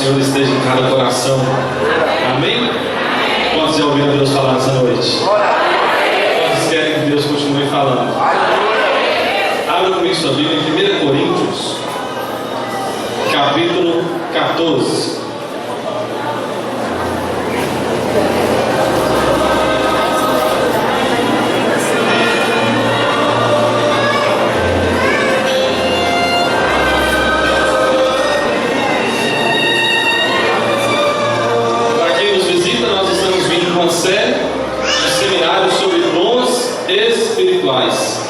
Senhor esteja em cada coração. Amém? Quantos já ouviram Deus falar essa noite? Quantos querem que Deus continue falando? Abra comigo sua Bíblia em 1 Coríntios, capítulo 14.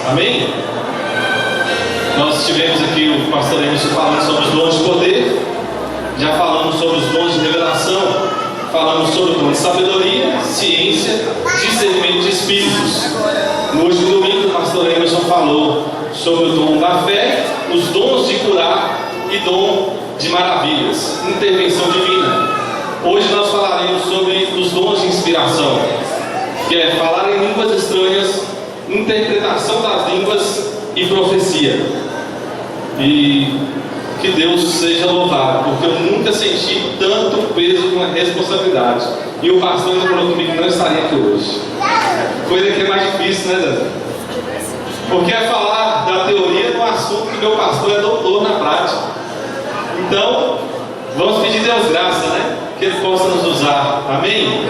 Amém? Nós estivemos aqui, o pastor Emerson falando sobre os dons de poder, já falamos sobre os dons de revelação, falamos sobre o dom de sabedoria, ciência, discernimento de espíritos. No último domingo o pastor Emerson falou sobre o dom da fé, os dons de curar e dom de maravilhas, intervenção divina. Hoje nós falaremos sobre os dons de inspiração, que é falar em línguas estranhas, interpretação das línguas e profecia. E que Deus seja louvado, porque eu nunca senti tanto peso com a responsabilidade. E o pastor ainda falou comigo que não estaria aqui hoje. Coisa que é mais difícil, né, Zé? Porque é falar da teoria no assunto que meu pastor é doutor na prática. Então, vamos pedir a Deus graça, né? Que Ele possa nos usar. Amém?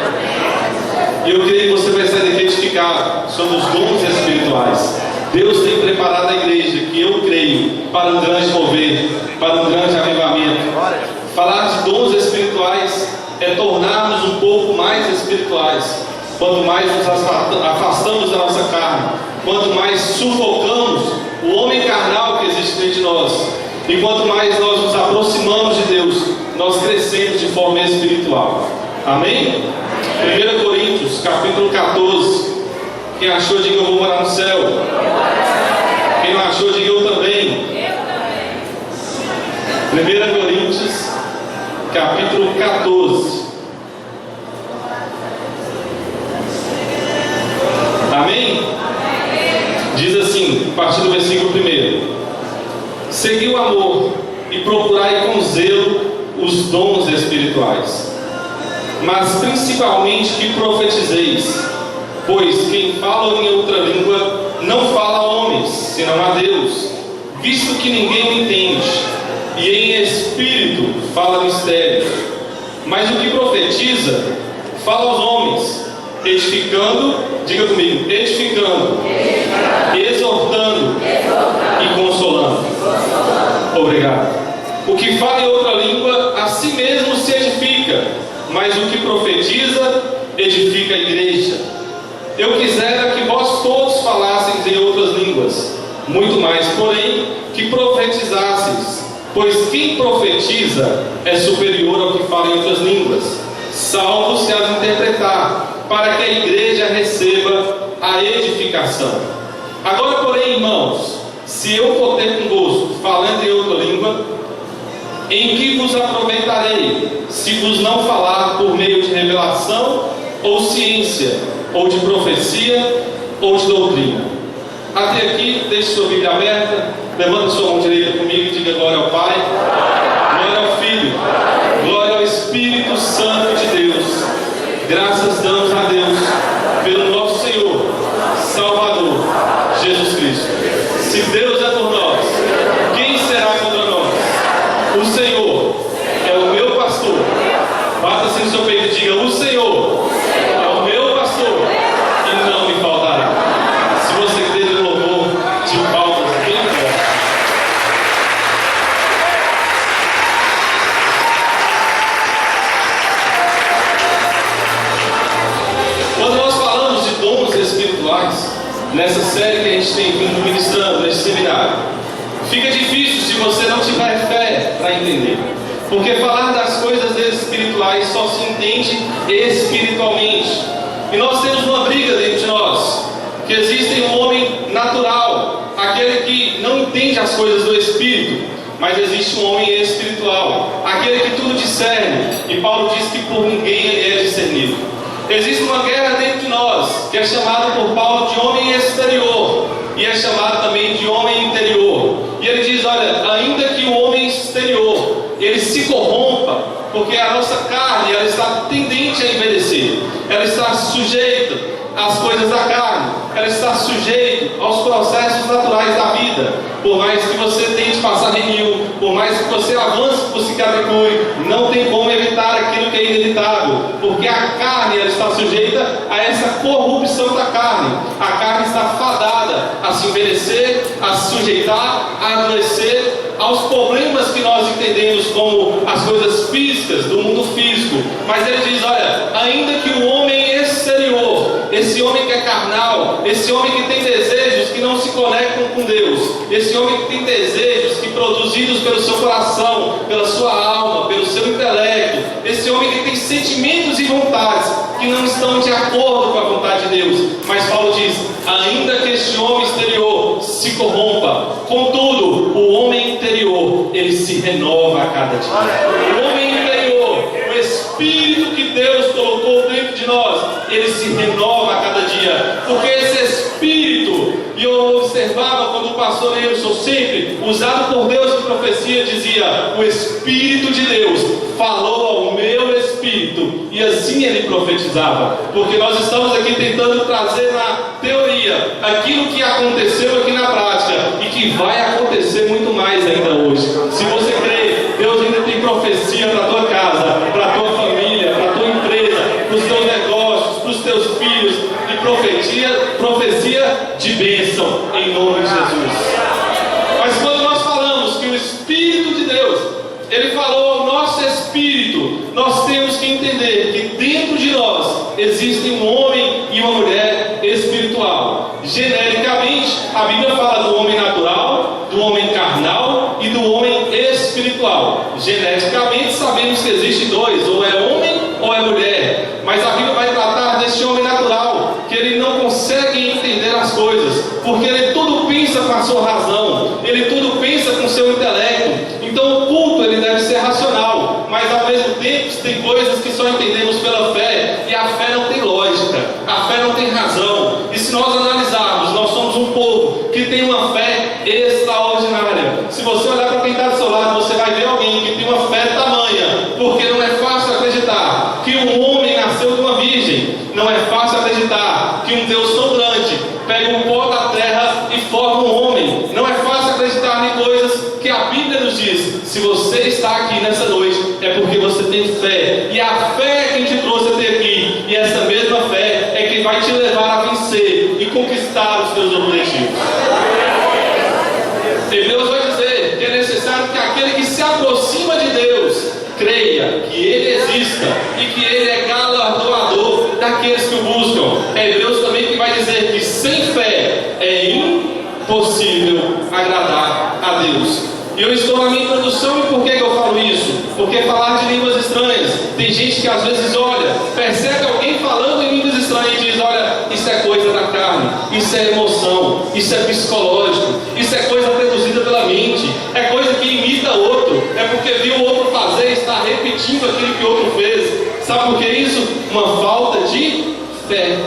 E eu creio que você vai sair daqui edificado sobre os dons espirituais. Deus tem preparado a igreja, que eu creio, para um grande mover, para um grande avivamento. Falar de dons espirituais é tornar-nos um pouco mais espirituais. Quanto mais nos afastamos da nossa carne, quanto mais sufocamos o homem carnal que existe dentro de nós, e quanto mais nós nos aproximamos de Deus, nós crescemos de forma espiritual. Amém? 1 Coríntios, capítulo 14. Quem achou, diga: eu vou morar no céu. Quem não achou, diga: eu também. 1 Coríntios, capítulo 14. Amém? Diz assim, a partir do versículo 1: segui o amor e procurai com zelo os dons espirituais, mas principalmente que profetizeis, pois quem fala em outra língua não fala a homens, senão a Deus, visto que ninguém o entende, e em espírito fala mistérios. Mas o que profetiza, fala aos homens, edificando, diga comigo, edificando, exortando e consolando. Obrigado. O que fala em outra língua, a si mesmo se edifica, mas o que profetiza, edifica a igreja. Eu quisera que vós todos falasseis em outras línguas, muito mais, porém, que profetizasseis, pois quem profetiza é superior ao que fala em outras línguas, salvo se as interpretar, para que a igreja receba a edificação. Agora, porém, irmãos, se eu for ter convosco, falando em outra língua, em que vos aproveitarei, se vos não falar por meio de revelação, ou ciência, ou de profecia, ou de doutrina? Até aqui, deixe sua Bíblia aberta, levanta sua mão direita comigo e diga: glória ao Pai, glória ao Filho, glória ao Espírito Santo de Deus. Graças damos a Deus pelo nosso Senhor, Salvador, Jesus Cristo. Se Deus é por nós, quem será contra nós? O Senhor é o meu pastor. Bata assim no seu peito e diga: o Senhor é o meu pastor e não me faltará. Se você crê no louvor, de palmas bem forte. Quando nós falamos de dons espirituais, nessa série que a gente tem vindo ministrando, nesse seminário, fica difícil se você não tiver fé para entender. Porque falar das coisas espirituais só se entende espiritualmente. E nós temos uma briga dentro de nós, que existe um homem natural, aquele que não entende as coisas do Espírito, mas existe um homem espiritual, aquele que tudo discerne. E Paulo diz que por ninguém ele é discernido. Existe uma guerra dentro de nós, que é chamada por Paulo de homem exterior, e é chamada também de homem interior. E ele diz: olha, ainda que o homem exterior ele se corrompa, vida, por mais que você tente passar renil, por mais que você avance por cicatricure, não tem como evitar aquilo que é inevitável, porque a carne ela está sujeita a essa corrupção da carne. A carne está fadada a se envelhecer, a se sujeitar, a adoecer aos problemas que nós entendemos como as coisas físicas, do mundo físico. Mas ele diz, olha, ainda que o homem exterior, esse homem que é carnal, esse homem que tem desejos que não se conectam com Deus, esse homem que tem desejos que produzidos pelo seu coração, pela sua alma, pelo seu intelecto, esse homem que tem sentimentos e vontades que não estão de acordo com a vontade de Deus. Mas Paulo diz, ainda que este homem exterior se corrompa, contudo, o homem interior, ele se renova a cada dia. O homem interior, o Espírito que Deus colocou dentro de nós, ele se renova a cada dia, porque esse Espírito, e eu observava quando o pastor Emerson, sempre usado por Deus em profecia, dizia, o Espírito de Deus falou ao meu Espírito, e assim ele profetizava, porque nós estamos aqui tentando trazer na teoria aquilo que aconteceu aqui na prática, e que vai acontecer muito mais ainda hoje. Se você crê, Deus ainda tem profecia para a tua casa, para a tua família, para a tua empresa, para os teus negócios, para os teus filhos, e profecia de bênção, em nome de Jesus. Mas quando nós falamos que o Espírito de Deus, ele falou ao nosso espírito, nós temos que entender que dentro de nós existe um homem e uma mulher espiritual. Genericamente, a Bíblia fala do homem natural, do homem carnal e do homem espiritual. Geneticamente sabemos que existem dois, ou é homem ou é mulher, mas a Bíblia vai tratar deste homem natural, que ele não consegue entender as coisas, porque ele tudo pensa com a sua razão, ele tudo pensa com o seu intelecto. Então o culto ele deve ser racional, mas ao mesmo tempo tem coisas que só entendemos pela fé, e a fé não tem lógica, a fé não tem razão. E se nós analisarmos, nós somos um povo que tem uma fé extraordinária. Se você olhar para quem está do seu lado, você vai ver alguém que tem uma fé tamanha, porque não é fácil acreditar que um homem nasceu de uma virgem, não é fácil acreditar que um Deus tão grande pega um pó da terra e forma um homem, não é fácil acreditar em coisas que a Bíblia nos diz. Se você está aqui nessa noite, é porque você tem fé, e a fé é quem te trouxe até aqui, e essa mesma fé é quem vai te levar a vencer e conquistar os seus objetivos. Deus vai dizer que é necessário que aquele que se aproxima de Deus creia que Ele exista e que Ele é galardoador daqueles que o buscam. É Deus também que vai dizer que sem fé é impossível agradar a Deus. E eu estou na minha introdução, e por que eu falo isso? Porque falar de línguas estranhas, tem gente que às vezes olha, percebe alguém falando em línguas estranhas e diz, olha, isso é coisa da carne, isso é emoção, isso é psicológico, isso é coisa produzida pela mente, é coisa que imita outro, é porque viu o outro fazer e está repetindo aquilo que o outro fez. Sabe por que isso? Uma falta de fé.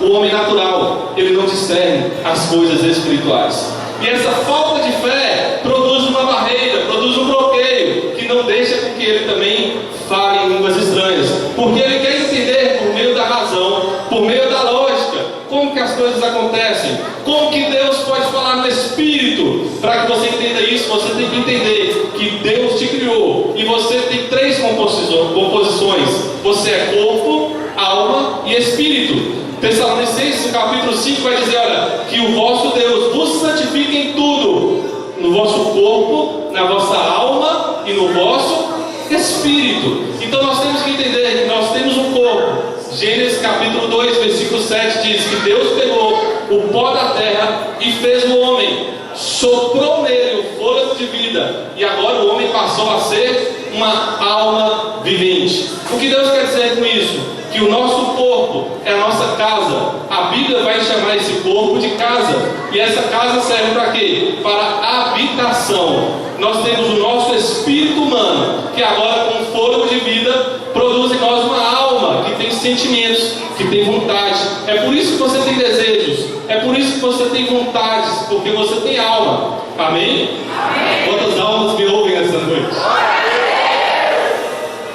O homem natural, ele não discerne as coisas espirituais. E essa falta de fé produz uma barreira, produz um bloqueio, que não deixa com que ele também fale em línguas estranhas. Porque ele quer entender por meio da razão, por meio da lógica, como que as coisas acontecem, como que Deus pode falar no Espírito. Para que você entenda isso, você tem que entender que Deus te criou, e você tem três composições. Você é corpo, alma e espírito. Tessalonicenses, no capítulo 5, vai dizer, olha, que o vosso Deus vos santifique em tudo, no vosso corpo, na vossa alma e no vosso espírito. Então nós temos que entender que nós temos um corpo. Gênesis capítulo 2, versículo 7 diz que Deus pegou o pó da terra e fez o homem, soprou nele o fôlego de vida, e agora o homem passou a ser uma alma vivente. O que Deus quer dizer com isso? Que o nosso corpo é a nossa casa. A Bíblia vai chamar esse corpo de casa. E essa casa serve para quê? Para habitação. Nós temos o nosso espírito humano, que agora com fôlego de vida produz em nós uma alma que tem sentimentos, que tem vontade. É por isso que você tem desejos, é por isso que você tem vontades, porque você tem alma. Amém? Amém. Quantas almas me ouvem essa noite?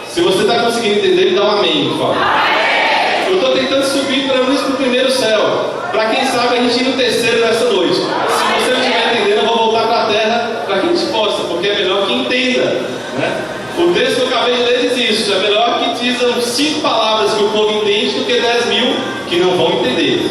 Se você está conseguindo entender, dá um amém, por favor. Eu estou tentando subir para o primeiro céu, para quem sabe a gente ir no terceiro nessa noite. Se você não estiver entendendo, eu vou entenda, né? O texto que eu acabei de ler diz isso: é melhor que dizem 5 palavras que o povo entende do que 10.000 que não vão entender.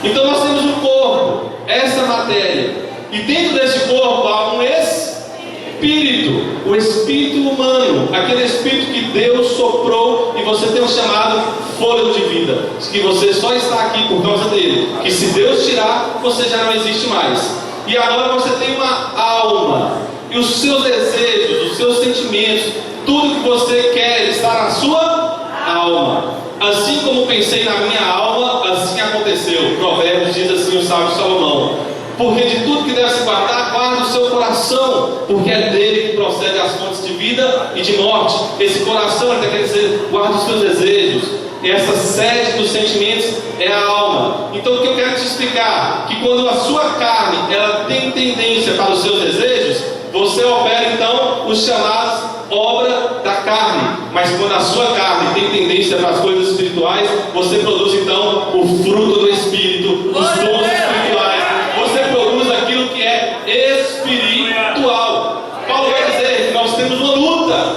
Então nós temos um corpo, essa matéria, e dentro desse corpo há um espírito, o espírito humano, aquele espírito que Deus soprou e você tem um chamado fôlego de vida, que você só está aqui por causa dele, que se Deus tirar, você já não existe mais. E agora você tem uma alma, e os seus desejos, os seus sentimentos, tudo que você quer está na sua alma. Assim como pensei na minha alma, assim aconteceu. Provérbios diz assim o sábio Salomão: porque de tudo que deve se guardar, guarda o seu coração, porque é dele que procede as fontes de vida e de morte. Esse coração, até quer dizer, guarda os seus desejos. E essa sede dos sentimentos é a alma. Então o que eu quero te explicar, que quando a sua carne ela tem tendência para os seus desejos, você opera então os chamados obra da carne. Mas quando a sua carne tem tendência para as coisas espirituais, você produz então o fruto do Espírito, os dons espirituais. Você produz aquilo que é espiritual. Paulo vai dizer que nós temos uma luta,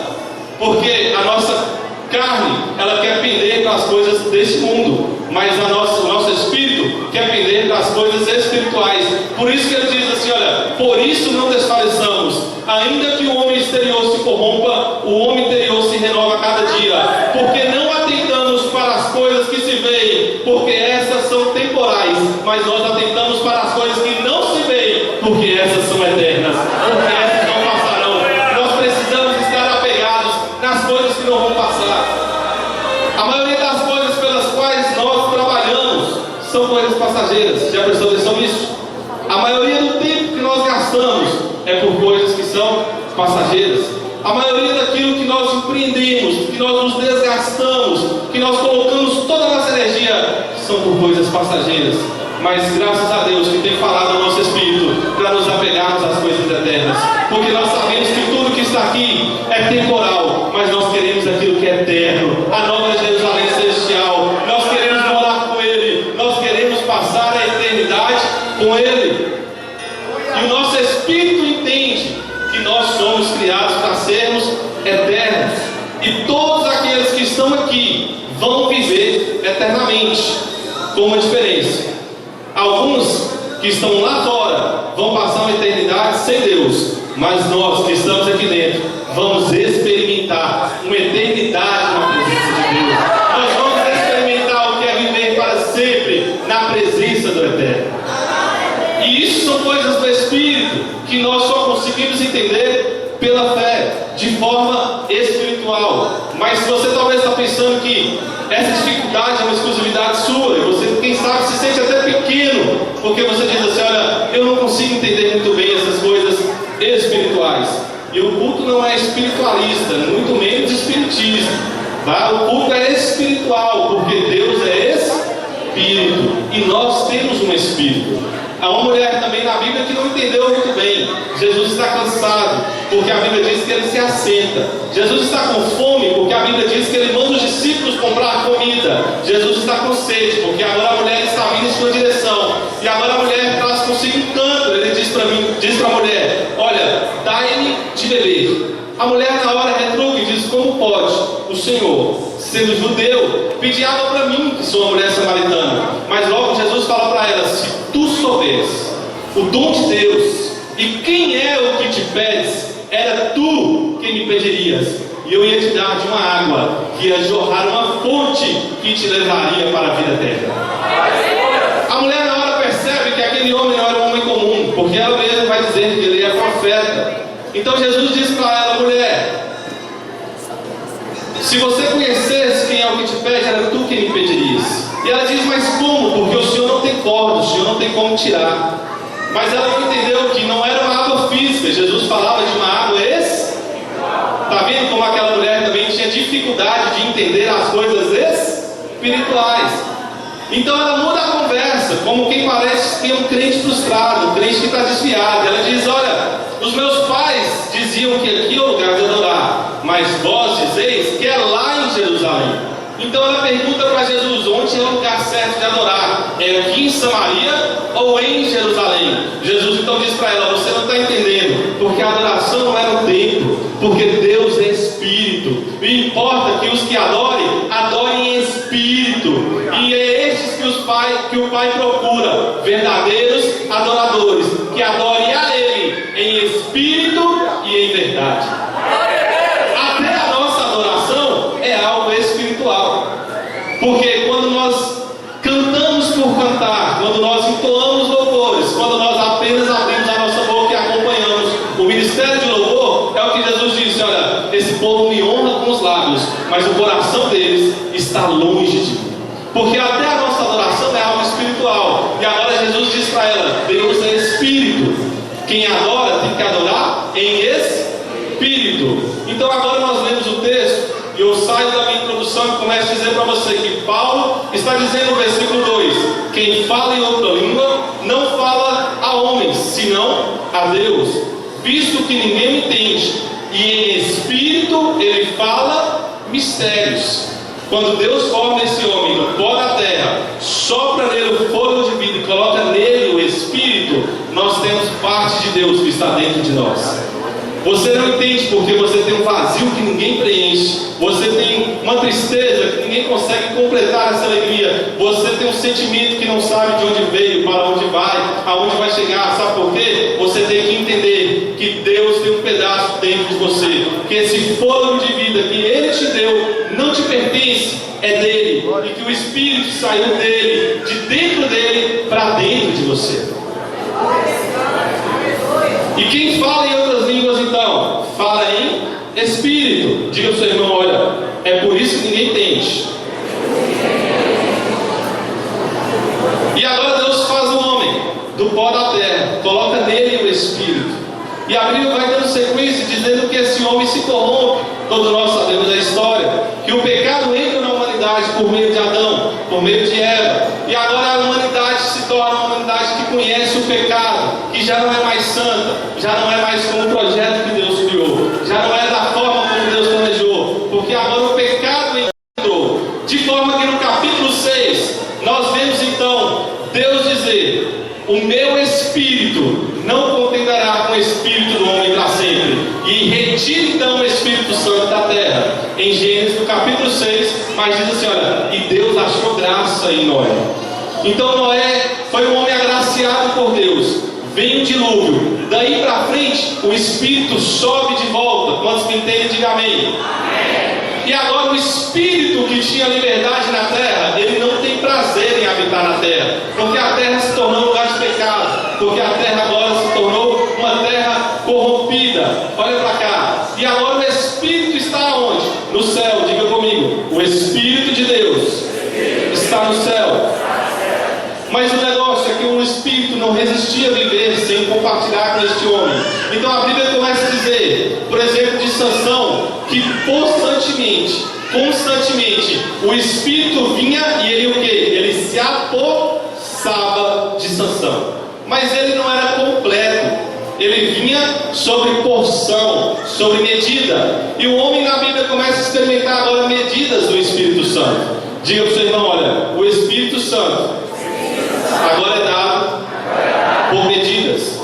porque a nossa carne ela quer pender para as coisas desse mundo, mas o nosso espírito quer pender para as coisas espirituais. Por isso que ele diz assim: olha, por isso não desfaleçamos, ainda que o homem exterior se corrompa, o homem interior se renova a cada dia, porque não atentamos para as coisas que se veem, porque essas são temporais, mas nós atentamos para as coisas que não se veem, porque essas são eternas, porque essas não passarão. Nós precisamos estar apegados nas coisas que não vão passar. A maioria das coisas pelas quais nós trabalhamos são coisas passageiras. Já prestou atenção nisso? A maioria do tempo que nós gastamos é por coisas que são passageiras. A maioria daquilo que nós empreendemos, que nós nos desgastamos, que nós colocamos toda a nossa energia, são por coisas passageiras. Mas graças a Deus que tem falado ao nosso espírito para nos apegarmos às coisas eternas, porque nós sabemos que tudo que está aqui é temporal, mas nós queremos aquilo que é eterno, a nova Jerusalém celestial. Nós queremos morar com Ele, nós queremos passar a eternidade com Ele. E o nosso espírito entende que nós somos criados para sermos eternos, e todos aqueles que estão aqui vão viver eternamente, com uma diferença: alguns que estão lá fora vão passar uma eternidade sem Deus, mas nós que estamos aqui dentro vamos experimentar uma eternidade na presença de Deus. Nós vamos experimentar o que é viver para sempre na presença do Eterno. E isso são coisas do Espírito que nós só conseguimos entender pela fé, de forma espiritual. Mas se você talvez está pensando que essa dificuldade é uma exclusividade sua, e você, quem sabe, se sente até pequeno, porque você diz assim: olha, eu não consigo entender muito bem essas coisas espirituais. E o culto não é espiritualista, muito menos espiritismo, tá? O culto é espiritual, porque Deus é Espírito, e nós temos um Espírito. Há uma mulher também na Bíblia que não entendeu muito bem. Jesus está cansado, porque a Bíblia diz que ele se assenta. Jesus está com fome, porque a Bíblia diz que ele manda os discípulos comprar comida. Jesus está com sede, porque agora a mulher está vindo em sua direção, e agora a mulher traz consigo um cântaro. Ele diz para a mulher: olha, dai-me de beber. A mulher na hora retruca e diz: como pode o Senhor, sendo judeu, pedir água para mim, que sou uma mulher samaritana? Mas logo Jesus fala para ela: se tu soubesse o dom de Deus, e quem é o que te pedes, era tu quem me pedirias, e eu ia te dar de uma água que ia jorrar uma fonte que te levaria para a vida eterna. A mulher na hora percebe que aquele homem não era um homem comum, porque ela mesma vai dizer que ele é profeta. Então Jesus diz para ela: mulher, se você conhecesse quem é o que te pede, era tu quem me pedirias. E ela diz: mas como? Porque o Senhor não tem corda, o Senhor não tem como tirar. Mas ela não entendeu que não era uma água física. Jesus falava de uma água Está vendo como aquela mulher também tinha dificuldade de entender as coisas espirituais? Então ela muda a conversa, como quem parece que é um crente frustrado, um crente que está desviado. Ela diz: olha, os meus pais diziam que aqui é o lugar de adorar, mas vós dizeis que é lá em Jerusalém. Então ela pergunta para Jesus: onde é o lugar certo de adorar? É aqui em Samaria ou em Jerusalém? Jesus então diz para ela: você não está entendendo, porque a adoração não é no templo, porque Deus é Espírito, e importa que os que adorem, adorem em Espírito, e é estes que o Pai procura, verdadeiros adoradores, que adorem a Ele em Espírito e em verdade. Até a nossa adoração é algo espiritual, porque quando nós cantamos por cantar, quando nós entoamos louvores, quando nós apenas abrimos a nossa boca e acompanhamos o ministério de louvor, é o que Jesus disse: olha, esse povo me honra com os lábios, mas o coração deles está longe de mim. Porque até a nossa adoração é algo espiritual. E agora Jesus diz para ela: Deus é Espírito, quem adora tem que adorar em Espírito. Então agora nós lemos o texto, e eu saio da minha introdução e começo a dizer para você que Paulo está dizendo no versículo 2: quem fala em outra língua não fala a homens, senão a Deus, visto que ninguém me entende, e em Espírito ele fala mistérios. Quando Deus forma esse homem do pó da terra, sopra nele o fôlego de vida e coloca nele o Espírito, nós temos parte de Deus que está dentro de nós. Você não entende porque você tem um vazio que ninguém preenche, você tem uma tristeza que ninguém consegue completar essa alegria, você tem um sentimento que não sabe de onde veio, para onde vai, aonde vai chegar. Sabe por quê? Você tem que entender que Deus tem um pedaço dentro de você, que esse fôlego de vida que Ele te deu não te pertence, é dele, e que o Espírito saiu dele, de dentro dele para dentro de você. E quem fala em outras línguas então? Fala em Espírito. Diga para o seu irmão: olha, é por isso que ninguém entende. E agora Deus faz o homem do pó da terra, coloca nele o Espírito, e a Bíblia vai dando sequência dizendo que esse homem se corrompe. Todos nós sabemos a história, que o pecado entra na humanidade por meio de Adão, por meio de Eva, e agora a humanidade se torna uma humanidade que conhece o pecado, que já não é mais santa, já não é mais como o projeto que Deus criou, já não é da forma como Deus planejou, porque agora o pecado entrou, de forma que no capítulo 6, nós vemos então Deus dizer: o meu Espírito não contenderá com o Espírito do homem para sempre, e retira então o Espírito Santo da terra. Em Gênesis no capítulo 6, mas diz assim: olha, e Deus achou graça em Noé. Então Noé foi um homem agraciado por Deus, vem um dilúvio, daí para frente o Espírito sobe de volta. Quantos me entendem, diga amém. E agora o Espírito que tinha liberdade na terra, ele não tem prazer em habitar na terra, porque a terra se tornou um lugar de pecado, porque a terra agora se tornou uma terra corrompida. Olha para cá. E agora o Espírito está onde? No céu. Diga comigo: o Espírito de Deus está no céu. Mas o negócio é que o Espírito não resistia a viver sem compartilhar com este homem. Então a Bíblia começa a dizer, por exemplo, de Sansão, que constantemente, o Espírito vinha e ele o quê? Ele se apossava de Sansão. Mas ele não era completo. Ele vinha sobre porção, sobre medida. E o homem na Bíblia começa a experimentar agora medidas do Espírito Santo. Diga para o seu irmão: olha, o Espírito Santo agora é dado por medidas.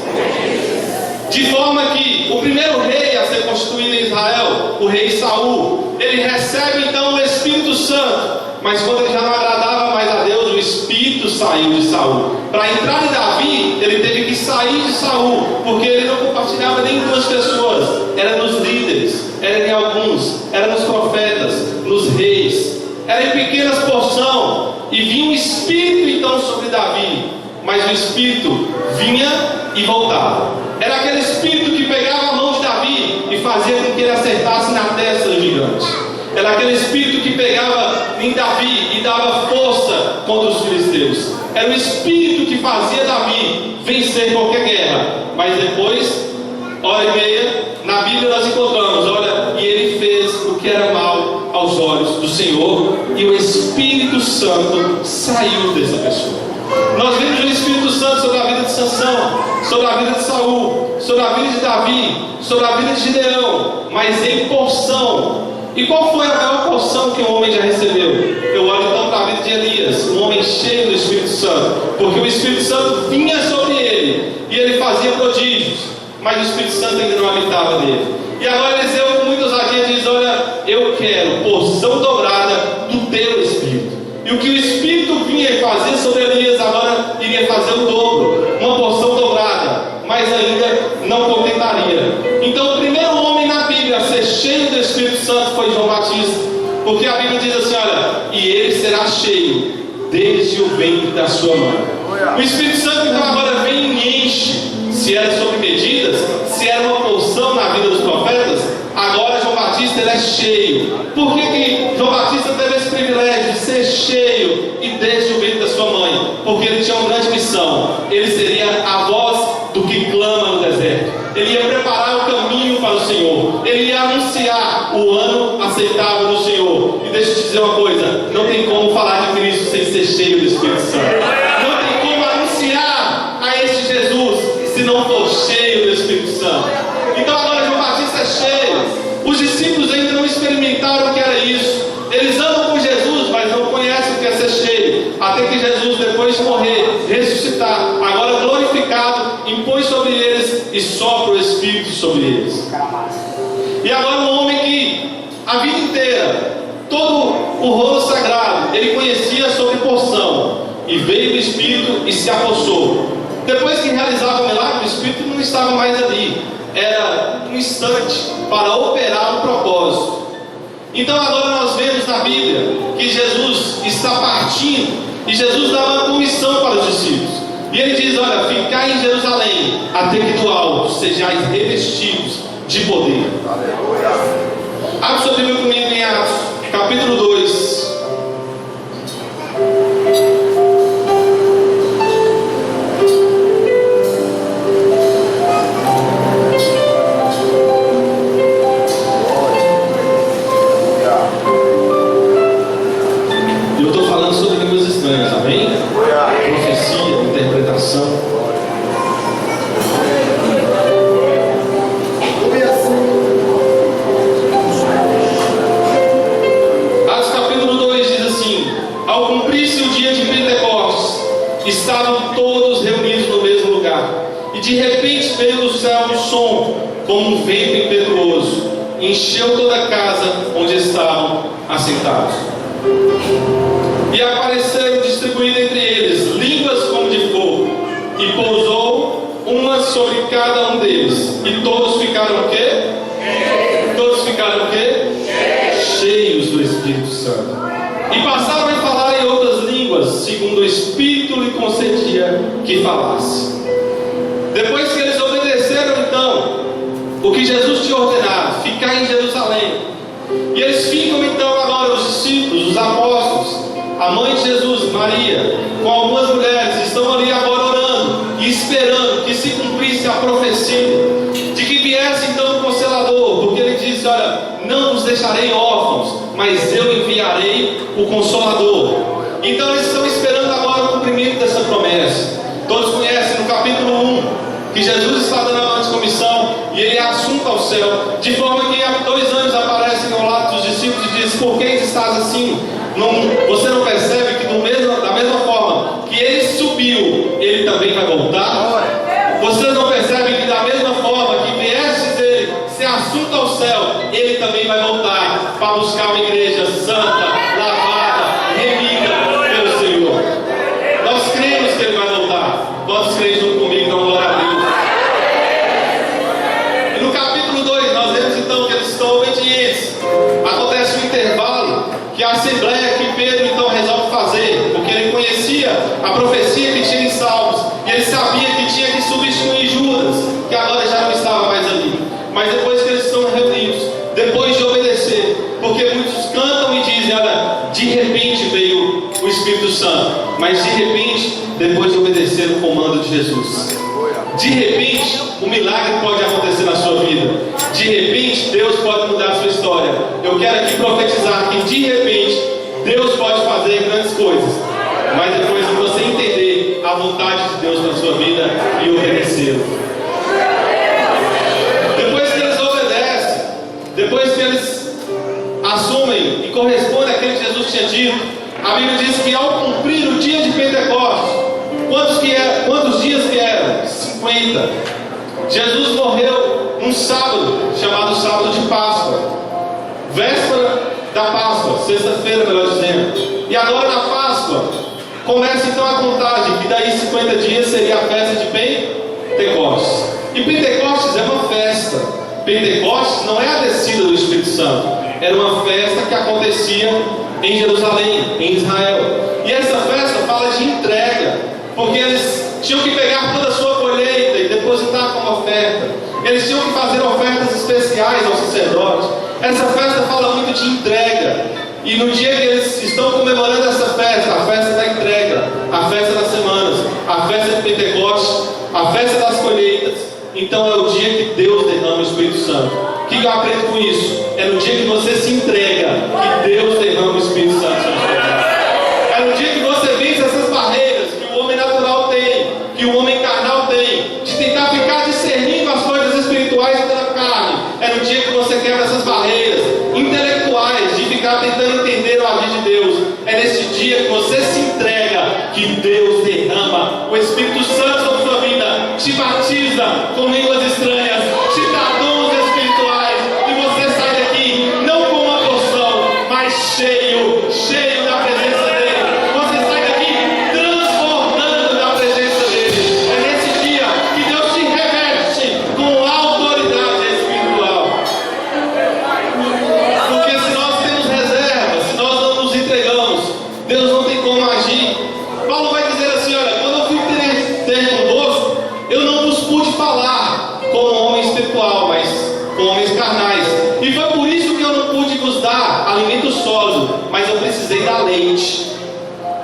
De forma que o primeiro rei a ser constituído em Israel, o rei Saul, ele recebe então o Espírito Santo. Mas quando ele já não agradava mais a Deus, o Espírito saiu de Saul. Para entrar em Davi, ele teve que sair de Saul, porque ele não compartilhava nem com as pessoas. Era nos líderes, era em alguns, era nos profetas, nos reis. Era em pequenas porções. E vinha o Espírito então sobre Davi, mas o Espírito vinha e voltava. Era aquele Espírito que pegava a mão de Davi e fazia com que ele acertasse na testa do gigante. Era aquele Espírito que pegava em Davi e dava força contra os filisteus. Era o Espírito que fazia Davi vencer qualquer guerra. Mas depois, hora e meia, na Bíblia nós encontramos: olha, e ele fez o que era mal aos olhos do Senhor, e o Espírito Santo saiu dessa pessoa. Nós vimos o Espírito Santo sobre a vida de Sansão, sobre a vida de Saul, sobre a vida de Davi, sobre a vida de Gideão, mas em porção. E qual foi a maior porção que o homem já recebeu? vida de Elias, um homem cheio do Espírito Santo, porque o Espírito Santo vinha sobre ele e ele fazia prodígios, mas o Espírito Santo ainda não habitava nele. E agora Eliseu, com muita ousadia, diz: olha, eu quero porção dobrada do teu Espírito. E o que o Espírito vinha fazer sobre Elias, agora iria fazer o dobro, uma porção dobrada, mas ainda não contentaria. Então o primeiro homem na Bíblia a ser cheio do Espírito Santo foi João Batista, porque a Bíblia diz assim: olha, e ele será cheio desde o ventre da sua mãe. O Espírito Santo então agora vem e enche. Se era sobre medidas, se era uma porção na vida dos profetas, agora João Batista ele é cheio. Por que João Batista teve esse privilégio de ser cheio e desde o ventre da sua mãe? Porque ele tinha uma grande missão. Ele seria a voz do que clama no deserto. Ele ia preparar o caminho para o Senhor. Ele ia anunciar o ano aceitável do Senhor. E deixa eu te dizer uma coisa: não tem como falar de Cristo sem ser cheio do Espírito Santo. Não tem como anunciar a este Jesus se não for cheio do Espírito Santo. Então agora João Batista é cheio. Os discípulos ainda não experimentaram o que era isso. Eles andam com Jesus, mas não conhecem o que é ser cheio. Até que Jesus, depois de morrer, ressuscitar, agora glorificado, impõe sobre eles e sopra o Espírito sobre eles. E agora um homem que a vida inteira, todo o rolo sagrado, ele conhecia sobre porção, e veio o Espírito e se apossou. Depois que realizava o milagre, o Espírito não estava mais ali. Era um instante para operar o propósito. Então agora nós vemos na Bíblia que Jesus está partindo e Jesus dá uma comissão para os discípulos. E ele diz: olha, ficai em Jerusalém até que do alto sejais revestidos de poder. Abre sua Bíblia comigo em Atos, capítulo 2. Amém? Profecia, interpretação. Atos capítulo 2 diz assim: ao cumprir-se o dia de Pentecostes, estavam todos reunidos no mesmo lugar, e de repente veio do céu um som como um vento impetuoso, e encheu toda a casa onde estavam assentados. E apareceram distribuídas entre eles línguas como de fogo, e pousou uma sobre cada um deles. E todos ficaram o quê? Todos ficaram o quê? Cheios do Espírito Santo. E passaram a falar em outras línguas, segundo o Espírito lhe concedia que falasse. Depois que eles obedeceram então o que Jesus tinha ordenado, ficar em Jerusalém, e eles ficam então agora, os discípulos, os apóstolos, a mãe de Jesus, Maria, com algumas mulheres, estão ali agora orando e esperando que se cumprisse a profecia de que viesse então o Consolador, porque ele disse: olha, não os deixarei órfãos, mas eu enviarei o Consolador. Então eles estão esperando agora o cumprimento dessa promessa. Todos conhecem no capítulo 1 que Jesus está dando a grande comissão e ele é assunto ao céu, de forma que há 2 anos aparecem ao lado dos discípulos e diz: por que estás assim? Você não percebe que da mesma forma que ele subiu, ele também vai voltar? Vocês não percebem que da mesma forma que vieste dele ser assunto ao céu, ele também vai voltar para buscar uma igreja santa, lavada, remida pelo Senhor? Nós cremos que ele vai voltar. Quantos creem junto comigo? Então glória a Deus. E no capítulo 2 nós vemos então que eles estão obedientes. Acontece um intervalo que a assembleia que Pedro então resolve fazer, porque ele conhecia a profecia que tinha em Salmos, e ele sabia que tinha que substituir Judas, que agora já não estava mais ali. Mas depois que eles estão reunidos, depois de obedecer, porque muitos cantam e dizem: olha, de repente veio o Espírito Santo, mas de repente, depois de obedecer o comando de Jesus, de repente um milagre pode acontecer na sua vida. De repente Deus pode mudar a sua história. Eu quero aqui profetizar que de repente Deus pode fazer grandes coisas, mas depois de você entender a vontade de Deus na sua vida e obedecê-lo. Depois que eles obedecem, depois que eles assumem e correspondem àquilo que Jesus tinha dito, A Bíblia diz que ao cumprir o dia de Pentecostes, quantos dias que eram? 50. Jesus morreu num sábado, chamado sábado de Páscoa, véspera da Páscoa, sexta-feira, melhor dizendo. E agora na Páscoa, começa então a contagem, que daí 50 dias seria a festa de Pentecostes. E Pentecostes é uma festa. Pentecostes não é a descida do Espírito Santo, era uma festa que acontecia em Jerusalém, em Israel. E essa festa fala de entrega, porque eles tinham que pegar toda a sua colheita e depositar como oferta. Eles tinham que fazer ofertas especiais aos sacerdotes. Essa festa fala muito de entrega. E no dia que eles estão comemorando essa festa, a festa da entrega, a festa das semanas, a festa de Pentecostes, a festa das colheitas, então é o dia que Deus derrama o Espírito Santo. O que eu aprendo com isso? É no dia que você se entrega que Deus derrama o Espírito Santo sobre sua vida. É no dia que você vence essas barreiras que o homem natural tem, que o homem carnal tem, de tentar ficar discernindo as coisas espirituais pela carne. É no dia que você quebra essas barreiras intelectuais, de ficar tentando entender o agir de Deus. É nesse dia que você se entrega que Deus derrama o Espírito Santo sobre sua vida, te batiza com línguas estranhas, te dá dons espirituais, e você sai daqui não com uma porção, mas cheio da presença dele. Você sai daqui transbordando da presença dele. É nesse dia que Deus te reveste com autoridade espiritual. Porque se nós temos reserva, se nós não nos entregamos, Deus não tem como agir. Paulo vai dizer assim: olha, quando eu fui ter convosco, eu não vos pude falar como homem espiritual, mas como homens carnais. E foi por isso que eu não pude vos dar alimento sólido, mas eu precisei dar leite.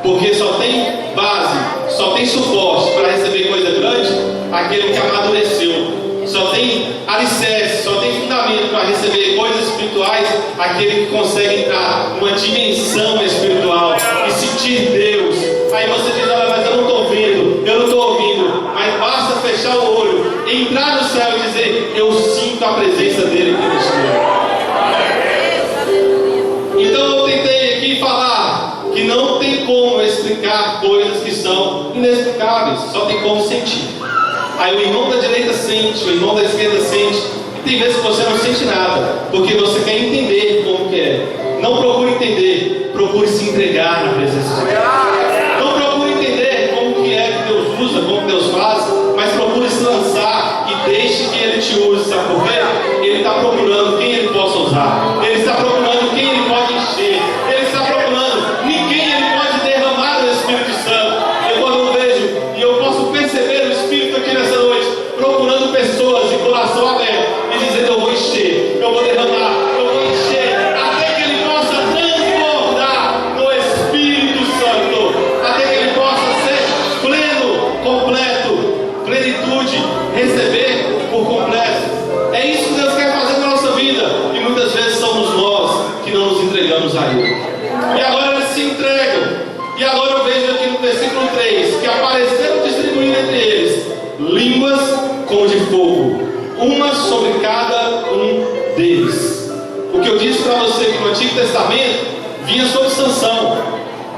Porque só tem base, só tem suporte para receber coisa grande aquele que amadureceu. Só tem alicerce, só tem fundamento para receber coisas espirituais aquele que consegue entrar numa dimensão espiritual e sentir Deus. Aí você diz: olha, mas eu não estou vendo, eu não estou ouvindo. Mas basta fechar o olho, entrar no céu e dizer: eu sinto a presença dele aqui neste lugar. Então eu tentei aqui falar que não tem como explicar coisas que são inexplicáveis, só tem como sentir. Aí o irmão da direita sente, o irmão da esquerda sente, e tem vezes que você não sente nada, porque você quer entender como que é. Não procure entender, procure se entregar na presença de Deus. Não procure entender como que é que Deus usa, como Deus faz, mas procure se lançar e deixe que Ele te use. Sabe por quê? Ele está procurando quem Ele possa usar. Ele está procurando quem Ele pode encher. Ele está procurando ninguém Ele pode derramar o Espírito Santo. Quando eu vejo e eu posso perceber o Espírito aqui nessa noite, procurando pessoas de coração aberto e dizendo: eu vou encher, eu vou derramar, eu vou encher, até que Ele possa transbordar no Espírito Santo, até que Ele possa ser pleno, completo, plenitude, receber por completo. É isso que Deus quer fazer na nossa vida, e muitas vezes somos nós que não nos entregamos a Ele. E agora eles se entregam. E agora eu vejo aqui no versículo 3 que apareceram distribuindo entre eles línguas como de fogo, uma sobre cada um deles. O que eu disse para você que no Antigo Testamento vinha sobre Sansão,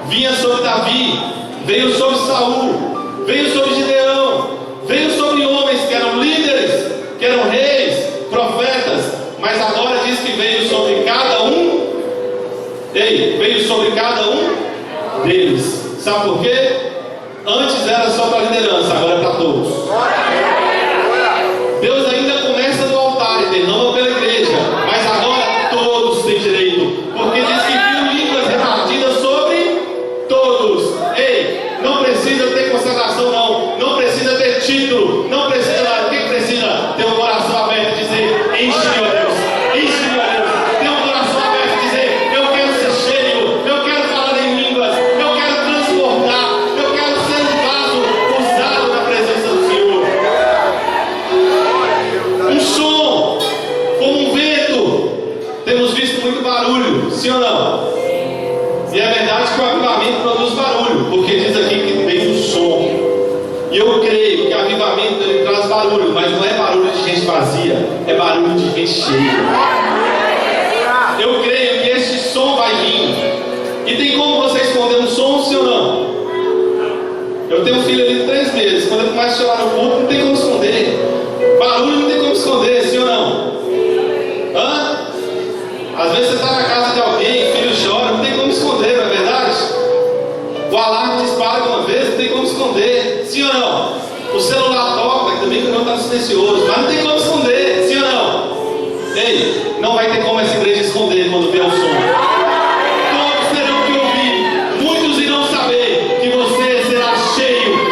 vinha sobre Davi, veio sobre Saul, veio sobre Gideão, veio sobre homens que eram líderes, que eram reis, profetas, mas agora diz que veio sobre cada um. Veio sobre cada um deles. Sabe por quê? Antes era só para a liderança, agora é para todos. Deus ainda começa no altar e derrama pela igreja, mas agora todos têm direito, porque diz que viu línguas repartidas sobre todos. Não precisa ter consagração, não precisa ter título, não precisa nada. O que precisa? Ter um coração aberto e dizer: enche-me, ó Deus, enche-me, ó Deus. Ter um coração aberto e dizer: eu quero ser cheio, eu quero falar em línguas, eu quero transbordar, eu quero ser um vaso usado na presença do Senhor. Um som, como um vento. Temos visto muito barulho, sim ou não? E é verdade que o avivamento produz barulho, porque diz aqui que vem um som. E eu creio que o avivamento ele traz barulho, mas não é barulho de gente vazia, é barulho de gente cheia. Eu creio que este som vai vir. E tem como você esconder vezes você está na casa de alguém, o filho chora, não tem como esconder, não é verdade? O alarme dispara de uma vez, não tem como esconder. Sim ou não? O celular toca, também que não está silencioso, mas não tem como esconder. Sim ou não? Ei, não vai ter como essa igreja esconder quando vê o som. Todos terão que ouvir. Muitos irão saber que você será cheio do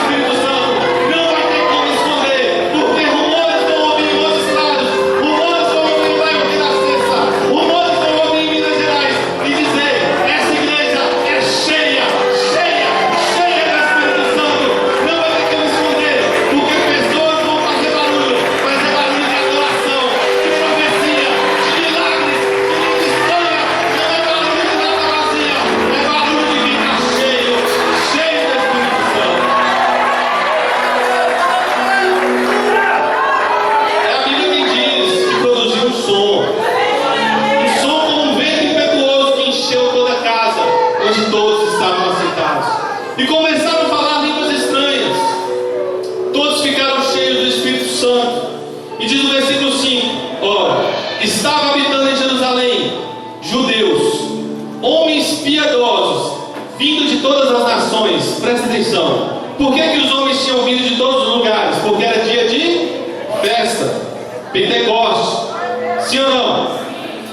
Espírito Santo. Não vai ter como esconder, porque rumores vão ouvir em outros estados, rumores vão ouvir no bairro da Cessa, rumores vão ouvir em Minas Gerais e dizer: essa igreja é cheia do Espírito Santo. Não vai ter como esconder, porque pessoas vão fazer barulho de adoração, de profecia, de milagres, de história. Não é barulho de nada vazia, é barulho de quem está cheio do Espírito Santo. É a Bíblia quem diz que produziu um som como um vento impetuoso que encheu toda a casa onde todos estavam assentados, e começaram a falar línguas estranhas. Todos ficaram cheios do Espírito Santo. E diz no versículo 5: ora, estava habitando em Jerusalém judeus, homens piedosos, vindos de todas as nações. Presta atenção. Por que os homens tinham vindo de todos os lugares? Porque era dia de festa, Pentecostes. Sim ou não?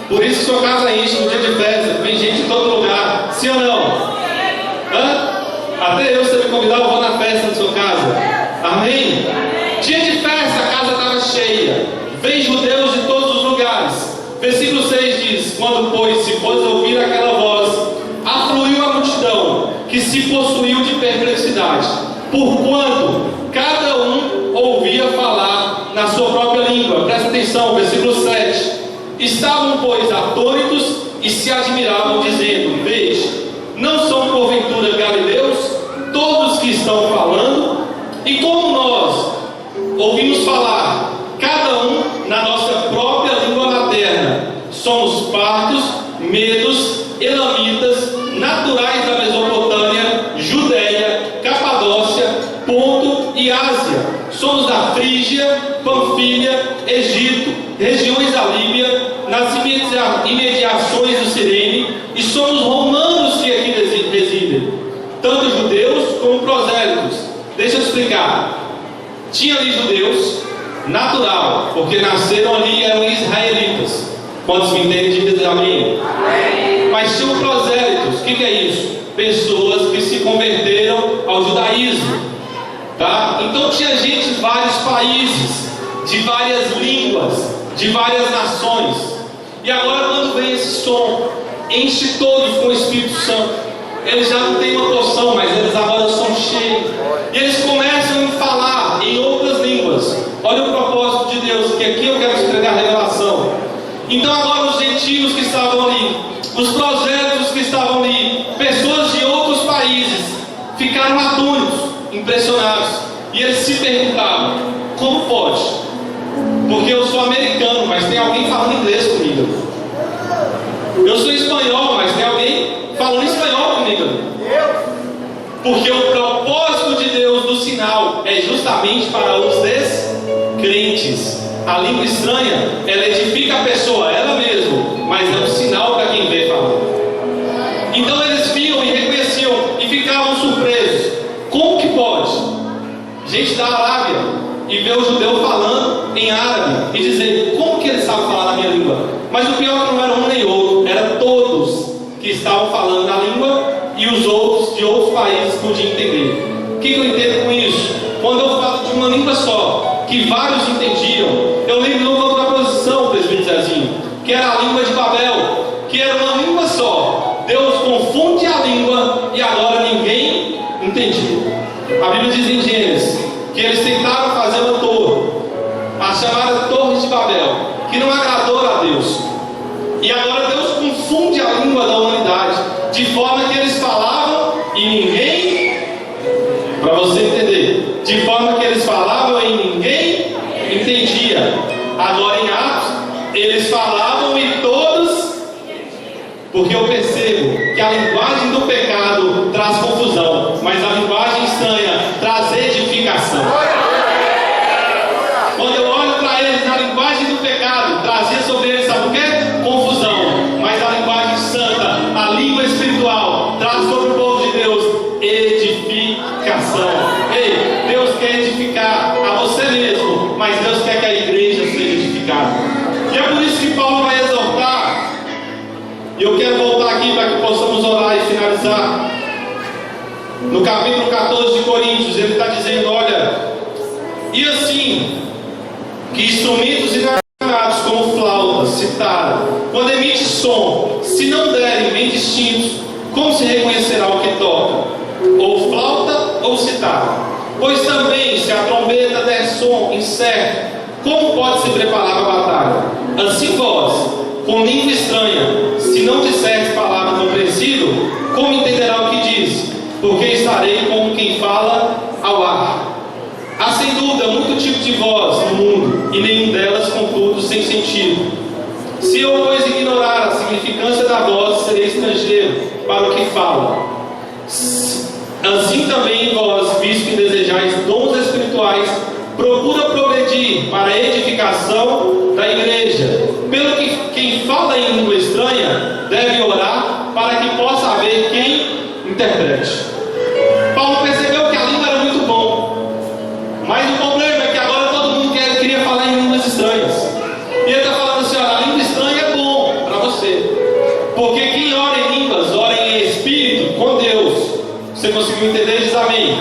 Por isso que sua casa enche no dia de festa. Vem gente de todo lugar. Sim ou não? Hã? Até eu, se me convidar, eu vou na festa da sua casa. Amém? Dia de festa, a casa estava cheia. Vem judeus de todos os lugares. Versículo 6 diz: quando, pois, se pôs a ouvir aquela voz, afluiu a multidão, que se possuiu de perplexidade, porquanto cada um ouvia falar na sua própria língua. Presta atenção, versículo 7. Estavam, pois, atônitos e se admiravam, dizendo: veja, não são porventura galileus todos que estão falando? E como nós ouvimos falar, cada um na nossa própria língua materna, somos partos, medos, elamitas, naturais da Mesopotâmia, Judéia, Capadócia, Ponto e Ásia. Somos da Frígia, Panfilha, Egito, regiões da Líbia, nas imediações do Cirene, e somos romanos que aqui residem, tanto judeus como prosélitos. Deixa eu explicar. Tinha ali judeus, natural, porque nasceram ali e eram israelitas. Quantos me entendem de dizer amém? Mas tinham prosélitos. O que é isso? Pessoas que se converteram ao judaísmo, tá? Então tinha gente de vários países, de várias línguas, de várias nações. E agora, quando vem esse som, enche todos com o Espírito Santo. Eles já não têm uma porção, mas eles agora são cheios. E eles começam a falar em outras línguas. Olha o propósito de Deus, que aqui eu quero entregar a revelação. Então agora os gentios que estavam ali, os prosélitos que estavam ali, pessoas de outros países, ficaram atônitos, impressionados. E eles se perguntavam: como pode? Porque eu sou americano, mas tem alguém falando inglês comigo. Eu sou espanhol, mas tem alguém falando espanhol comigo. Porque o propósito de Deus do sinal é justamente para os descrentes. A língua estranha, ela edifica a pessoa, ela mesma, mas é um sinal para quem vê falando. Então eles viam e reconheciam e ficavam surpresos. Como que pode? Gente da Arábia e ver o judeu falando em árabe e dizer: como que ele sabe falar na minha língua? Mas o pior é que não era um nem outro, era todos que estavam falando na língua, e os outros de outros países podiam entender. O que eu entendo com isso? Quando eu falo de uma língua só, que vários entendiam, eu lembro de outra posição, presbítero Zezinho, que era a língua de Babel, que era uma língua só. Deus confunde a língua e agora ninguém entendia. A Bíblia diz em Gênesis que eles tentaram fazer uma torre, a chamada Torre de Babel, que não agradou a Deus. E agora Deus confunde a língua da humanidade, de forma que eles falavam e ninguém, para você entender, de forma que eles falavam e ninguém entendia. Agora em Atos, eles falavam e todos, porque eu percebo que a linguagem do pecado traz confusão, mas a linguagem estranha traz edificação. Quando eu olho para eles, na linguagem do pecado trazia sobre eles, sabe o quê? traz sobre o povo de Deus edificação. Ei, Deus quer edificar a você mesmo, mas Deus quer que a igreja seja edificada. E é por isso que Paulo vai exortar. E eu quero voltar aqui para que possamos orar e finalizar. No capítulo 14 de Coríntios, ele está dizendo: olha, e assim, que instrumentos inafinados como flauta, citar, quando emite som, se não derem bem distintos, como se reconhecerá o que toca? Ou flauta ou citar? Pois também, se a trombeta der som incerto, como pode se preparar para a batalha? Assim vós, com língua estranha, se não disserdes palavra compreensível, como entenderá o que diz? Porque estarei como quem fala ao ar. Há sem dúvida muito tipo de voz no mundo, e nenhum delas, contudo, sem sentido. Se eu, pois, ignorar a significância da voz, serei estrangeiro para o que fala. Assim também vós, visto que desejais dons espirituais, procura progredir para a edificação da igreja. Pelo que quem fala em língua estranha deve orar para que possa haver quem interprete. Paulo percebeu que a língua era muito bom, mas o problema é que agora todo mundo queria falar em línguas estranhas. E ele está falando assim: olha, a língua estranha é bom para você, porque quem ora em línguas, ora em espírito com Deus. Você conseguiu entender? Diz amém.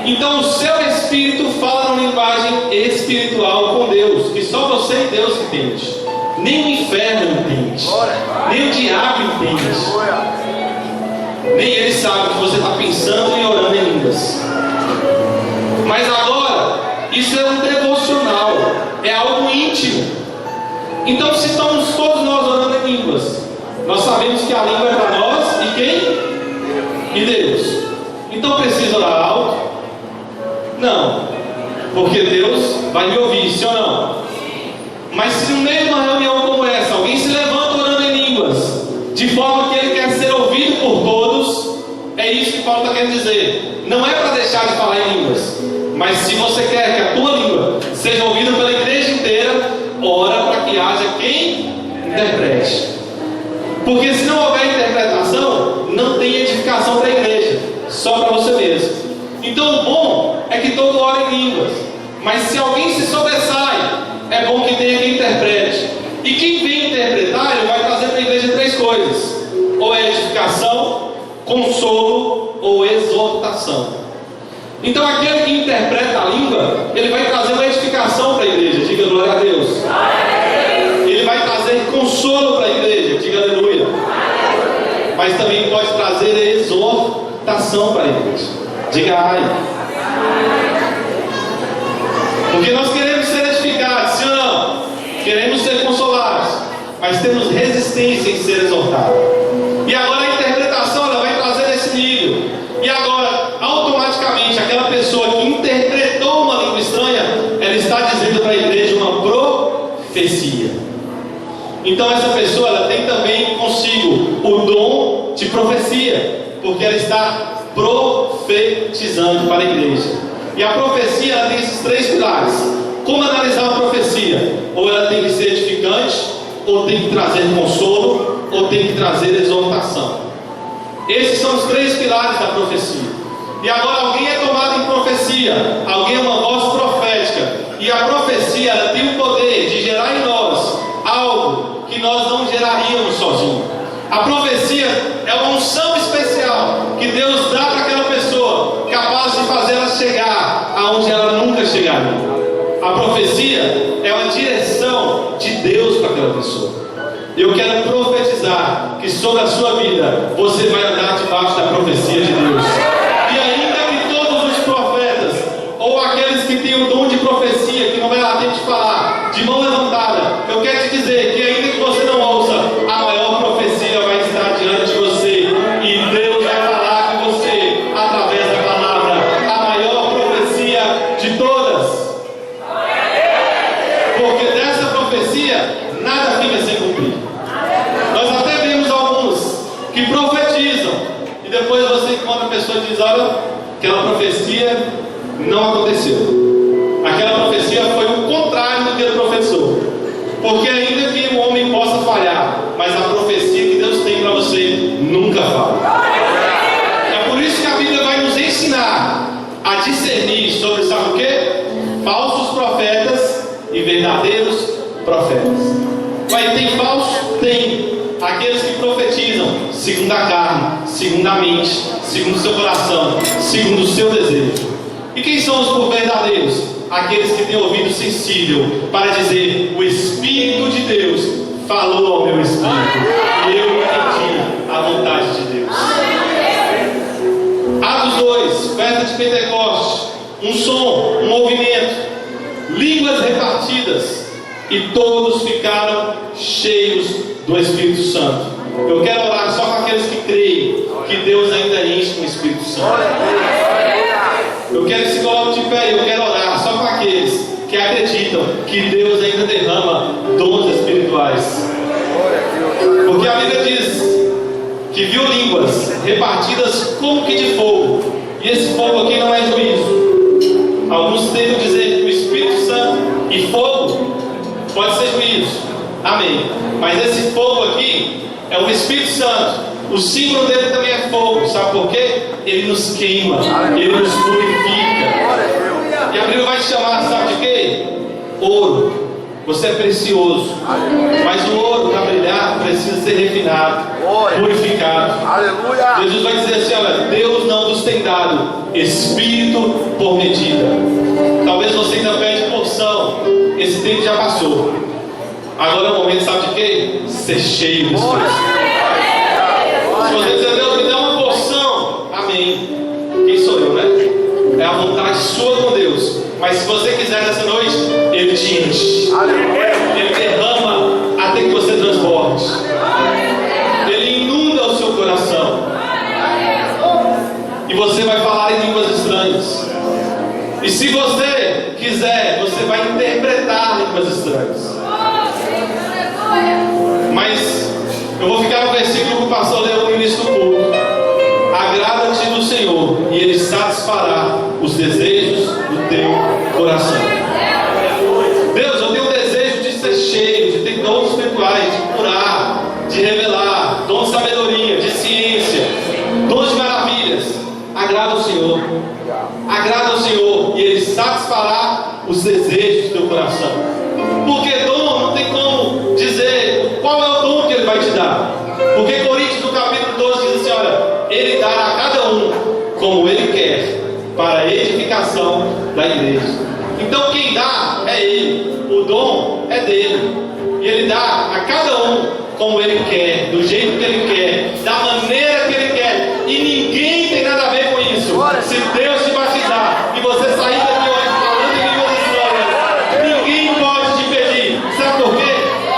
Então o seu espírito fala numa linguagem espiritual com Deus, que só você e Deus entende. Nem o inferno entende, nem o diabo entende, nem ele sabe que você está pensando e orando em línguas. Mas agora, isso é um devocional, é algo íntimo. Então, se estamos todos nós orando em línguas, nós sabemos que a língua é para nós e quem? E Deus. Então, precisa orar alto? Não, porque Deus vai me ouvir, sim ou não? Mas se no meio de uma reunião como essa, alguém se levanta orando em línguas, de forma que ele quer ser ouvido por todos, é isso que Paulo está querendo dizer. Não é para deixar de falar em línguas, mas se você quer que a tua língua seja ouvida pela igreja inteira, ora para que haja quem interprete. Porque se não houver interpretação, não tem edificação para a igreja, só para você mesmo. Então o bom é que todo ora em línguas, mas se alguém se sobressai, é bom que tenha quem interprete. E quem vem interpretar, ele vai trazer para a igreja três coisas: ou é edificação, consolo ou exortação. Então aquele que interpreta a língua, ele vai trazer uma edificação para a igreja, diga glória a Deus. Ele vai trazer consolo para a igreja, diga aleluia. Mas também pode trazer exortação para a igreja, diga ai. Porque nós queremos ser edificados, sim ou não? Queremos ser consolados, mas temos resistência em ser exortados. E agora a interpretação, ela vai trazer esse nível. E agora, automaticamente, aquela pessoa que interpretou uma língua estranha, ela está dizendo para a igreja uma profecia. Então essa pessoa, ela tem também consigo o dom de profecia, porque ela está profetizando para a igreja. E a profecia, ela tem esses três pilares. Como analisar a profecia? Ou ela tem que ser edificante, ou tem que trazer consolo, ou tem que trazer exortação. Esses são os três pilares da profecia. E agora alguém é tomado em profecia, alguém é uma voz profética, e a profecia, ela tem o poder de gerar em nós algo que nós não geraríamos sozinhos. A profecia é uma unção especial que Deus dá para aquela pessoa, capaz de fazer ela chegar aonde ela nunca chegaria. A profecia é uma direção de Deus para aquela pessoa. Eu quero profetizar que sobre a sua vida você vai andar debaixo da profecia de Deus. E ainda que todos os profetas, ou aqueles que têm o dom de profecia, que não vai lá ter de falar, de mão levantada, eu quero te dizer que ainda que você não ouça, a maior profecia vai estar diante de você, e Deus vai falar com você através da palavra, a maior profecia de todas. Porque dessa profecia nada fica sem cumprir. Nós até vemos alguns que profetizam e depois você encontra a pessoa e diz: olha, aquela profecia não aconteceu. Aquela profecia foi o contrário do que ele profetizou. Porque ainda que o homem possa falhar, mas a profecia que Deus tem para você nunca falha. profetas. Mas tem falso? Tem. Aqueles que profetizam segundo a carne, segundo a mente, segundo o seu coração, segundo o seu desejo. E quem são os verdadeiros? Aqueles que têm ouvido sensível para dizer: o Espírito de Deus falou ao meu espírito, e eu entendi a vontade de Deus. Atos 2, festa de Pentecostes, um som, um movimento, línguas repartidas, e todos ficaram cheios do Espírito Santo. Eu quero orar só com aqueles que creem que Deus ainda enche com o Espírito Santo. Eu quero que se coloque de pé e eu quero orar só com aqueles que acreditam que Deus ainda derrama dons espirituais. Porque a Bíblia diz que viu línguas repartidas como que de fogo. E esse fogo aqui não é juízo. Alguns tentam dizer que o Espírito Santo e fogo pode ser juízo. Amém. Mas esse fogo aqui é o Espírito Santo. O símbolo dele também é fogo. Sabe por quê? Ele nos queima, ele nos purifica. E a Bíblia vai te chamar, sabe de quê? Ouro. Você é precioso. Mas o ouro, para brilhar, precisa ser refinado, purificado. Jesus vai dizer assim: olha, Deus não nos tem dado espírito por medida. Talvez você ainda pede porção. Esse tempo já passou. Agora é o momento, sabe de quê? Ser cheio do Espírito. Se você dizer: Deus, me dá uma porção, amém. Quem sou eu, né? É a vontade sua com Deus. Mas se você quiser nessa noite, Ele te enche. Ele derrama até que você transborde. Ele inunda o seu coração. E você vai falar em línguas estranhas. E se você quiser, você vai interpretar línguas estranhas. Mas eu vou ficar no versículo que o pastor leu no início do culto. Agrada-te do Senhor, e Ele satisfará os desejos do teu coração. Deus, eu tenho o desejo de ser cheio, de ter dons espirituais, de curar, de revelar, dons de sabedoria, de ciência, dons de maravilhas. Agrada ao Senhor. Agrada ao Senhor, e Ele satisfará os desejos do teu coração. Porque dom não tem como dizer qual é o dom que Ele vai te dar. Porque Coríntios no capítulo 12 diz assim: olha, Ele dará a cada um como Ele quer, para a edificação da igreja. Então quem dá é Ele, o dom é dele, e Ele dá a cada um como Ele quer, do jeito que Ele quer, da maneira que Ele quer, e ninguém tem nada a ver com isso. Se Deus te batizar e você sair daqui hoje falando em línguas estranhas, ninguém pode te impedir. Sabe por quê?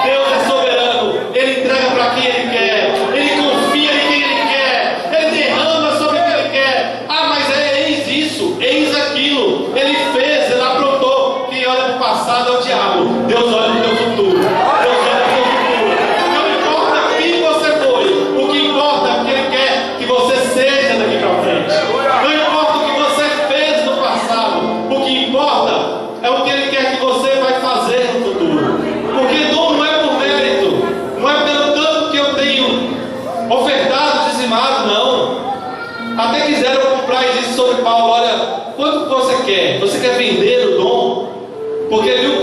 Deus é soberano, Ele entrega para quem Ele quer, Ele confia em quem Ele quer, Ele derrama sobre quem Ele quer. Ah, mas é eis isso, eis aquilo, Ele fez, Ele aprontou. Quem olha para o passado é o diabo. Deus olha para o teu futuro. Deus olha para o teu futuro. Não importa quem você foi, o que importa é o que Ele quer que você seja daqui para frente. Não importa o que você fez no passado, o que importa é o que Ele quer que você vai fazer no futuro. Porque dom não é por mérito, não é pelo tanto que eu tenho ofertado, dizimado, não. Até quiseram comprar e disse sobre Paulo: olha, quanto você quer? Você quer vender o dom? Porque viu